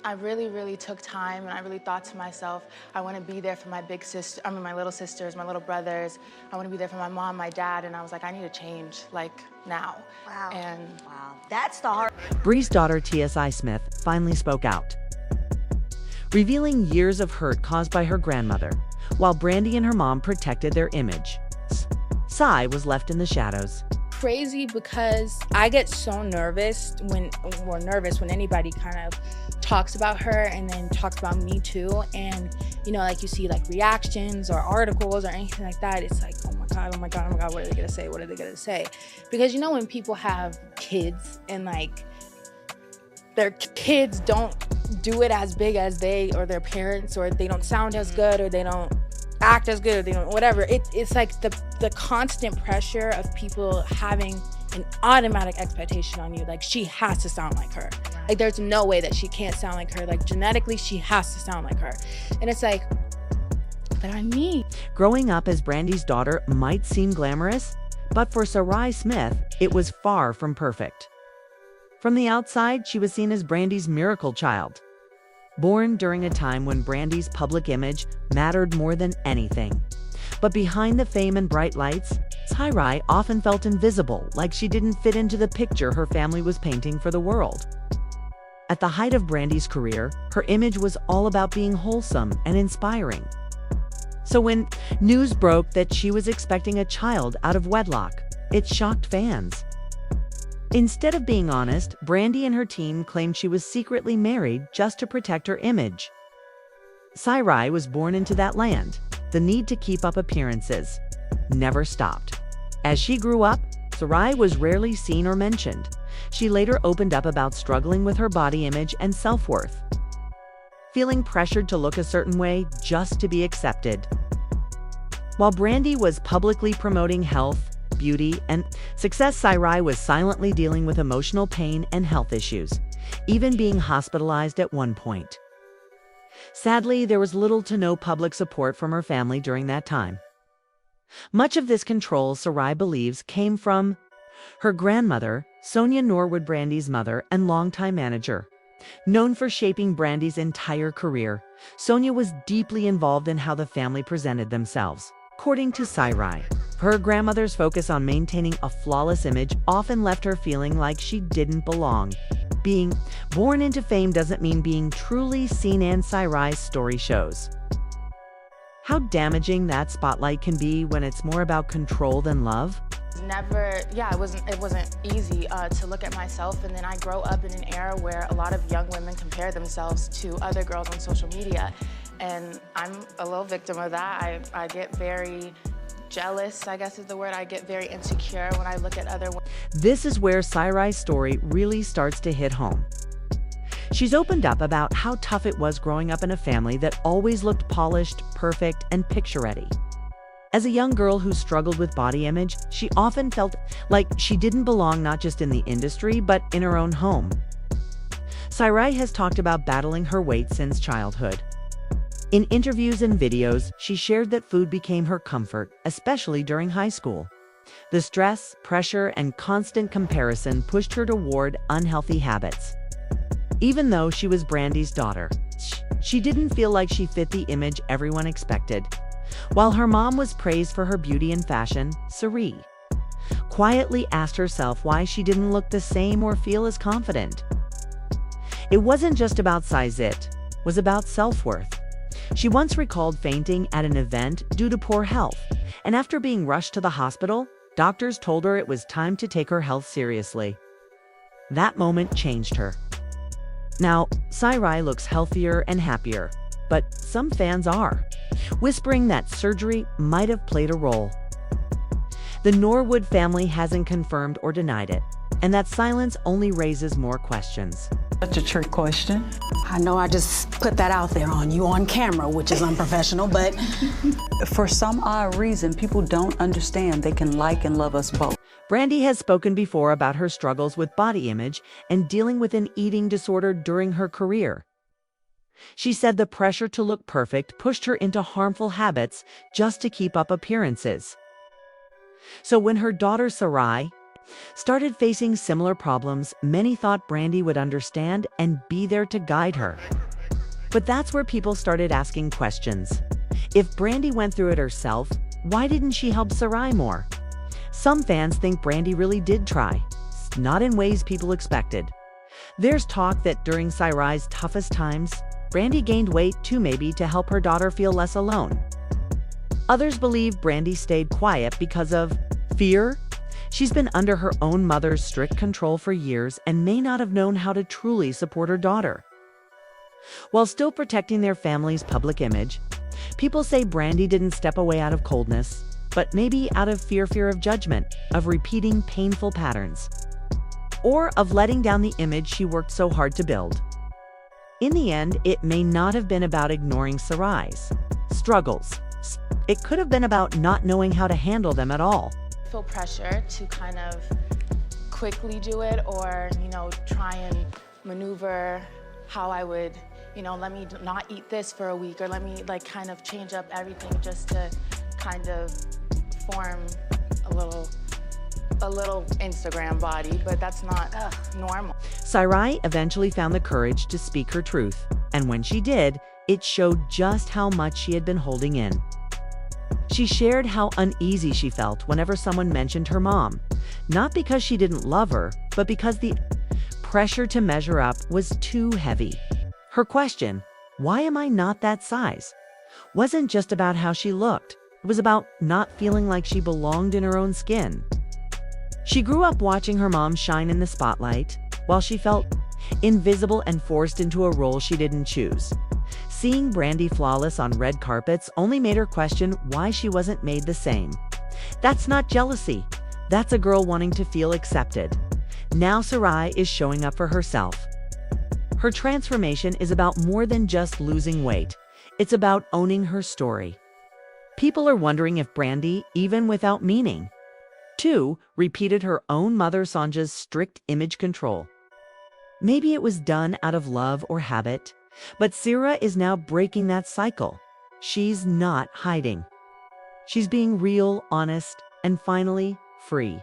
I really took time, and I really thought to myself, I want to be there for my big sister, my little sisters, my little brothers. I want to be there for my mom, my dad, and I was like, I need to change, like, now. Wow. And wow, that's the hard. Bree's daughter, TSI Smith, finally spoke out, revealing years of hurt caused by her grandmother, while Brandy and her mom protected their image. Sai was left in the shadows. Crazy because I get so nervous when anybody kind of talks about her and then talks about me too, and like you see like reactions or articles or anything like that, it's like, oh my god, what are they gonna say, because when people have kids and like their kids don't do it as big as they or their parents, or they don't sound as good, or they don't act as good, or they don't whatever, it's like the constant pressure of people having an automatic expectation on you, like she has to sound like her, like there's no way that she can't sound like her, like genetically she has to sound like her. And it's like, but I'm me. Growing up as Brandy's daughter might seem glamorous, but for Sarai Smith, it was far from perfect. From the outside, she was seen as Brandy's miracle child, born during a time when Brandy's public image mattered more than anything. But behind the fame and bright lights, Sarai often felt invisible, like she didn't fit into the picture her family was painting for the world. At the height of Brandy's career, her image was all about being wholesome and inspiring. So when news broke that she was expecting a child out of wedlock, it shocked fans. Instead of being honest, Brandy and her team claimed she was secretly married just to protect her image. Sarai was born into that land. The need to keep up appearances never stopped. As she grew up, Sarai was rarely seen or mentioned. She later opened up about struggling with her body image and self-worth, feeling pressured to look a certain way just to be accepted. While Brandy was publicly promoting health, beauty, and success, Sarai was silently dealing with emotional pain and health issues, even being hospitalized at one point. Sadly, there was little to no public support from her family during that time. Much of this control, Sarai believes, came from her grandmother, Sonia Norwood, Brandy's mother and longtime manager. Known for shaping Brandy's entire career, Sonia was deeply involved in how the family presented themselves. According to Sarai, her grandmother's focus on maintaining a flawless image often left her feeling like she didn't belong. Being born into fame doesn't mean being truly seen, and Sarai's story shows how damaging that spotlight can be when it's more about control than love. It wasn't easy to look at myself, and then I grow up in an era where a lot of young women compare themselves to other girls on social media, and I'm a little victim of that. I get very jealous, I guess is the word. I get very insecure when I look at other women. This is where Sarai's story really starts to hit home. She's opened up about how tough it was growing up in a family that always looked polished, perfect, and picture-ready. As a young girl who struggled with body image, she often felt like she didn't belong, not just in the industry, but in her own home. Sarai has talked about battling her weight since childhood. In interviews and videos, she shared that food became her comfort, especially during high school. The stress, pressure, and constant comparison pushed her toward unhealthy habits. Even though she was Brandy's daughter, she didn't feel like she fit the image everyone expected. While her mom was praised for her beauty and fashion, Sarai quietly asked herself why she didn't look the same or feel as confident. It wasn't just about size, it was about self-worth. She once recalled fainting at an event due to poor health, and after being rushed to the hospital, doctors told her it was time to take her health seriously. That moment changed her. Now, Sarai looks healthier and happier, but some fans are whispering that surgery might have played a role. The Norwood family hasn't confirmed or denied it, and that silence only raises more questions. Such a trick question. I know I just put that out there on you on camera, which is unprofessional, but For some odd reason, people don't understand they can like and love us both. Brandy has spoken before about her struggles with body image and dealing with an eating disorder during her career. She said the pressure to look perfect pushed her into harmful habits just to keep up appearances. So when her daughter Sarai started facing similar problems, many thought Brandy would understand and be there to guide her. But that's where people started asking questions. If Brandy went through it herself, why didn't she help Sarai more? Some fans think Brandy really did try, not in ways people expected. There's talk that during Sarai's toughest times, Brandy gained weight too, maybe to help her daughter feel less alone. Others believe Brandy stayed quiet because of fear. She's been under her own mother's strict control for years and may not have known how to truly support her daughter. While still protecting their family's public image, people say Brandy didn't step away out of coldness, but maybe out of fear of judgment, of repeating painful patterns, or of letting down the image she worked so hard to build. In the end, it may not have been about ignoring Sarai's struggles. It could have been about not knowing how to handle them at all. I feel pressure to kind of quickly do it, or, try and maneuver how I would, let me not eat this for a week, or let me kind of change up everything just to kind of form a little Instagram body, but that's not normal. Sarai eventually found the courage to speak her truth, and when she did, it showed just how much she had been holding in. She shared how uneasy she felt whenever someone mentioned her mom, not because she didn't love her, but because the pressure to measure up was too heavy. Her question, "Why am I not that size?" wasn't just about how she looked. It was about not feeling like she belonged in her own skin. She grew up watching her mom shine in the spotlight, while she felt invisible and forced into a role she didn't choose. Seeing Brandy flawless on red carpets only made her question why she wasn't made the same. That's not jealousy. That's a girl wanting to feel accepted. Now Sarai is showing up for herself. Her transformation is about more than just losing weight. It's about owning her story. People are wondering if Brandy, even without meaning to, repeated her own mother Sanja's strict image control. Maybe it was done out of love or habit, but Sira is now breaking that cycle. She's not hiding. She's being real, honest, and finally free.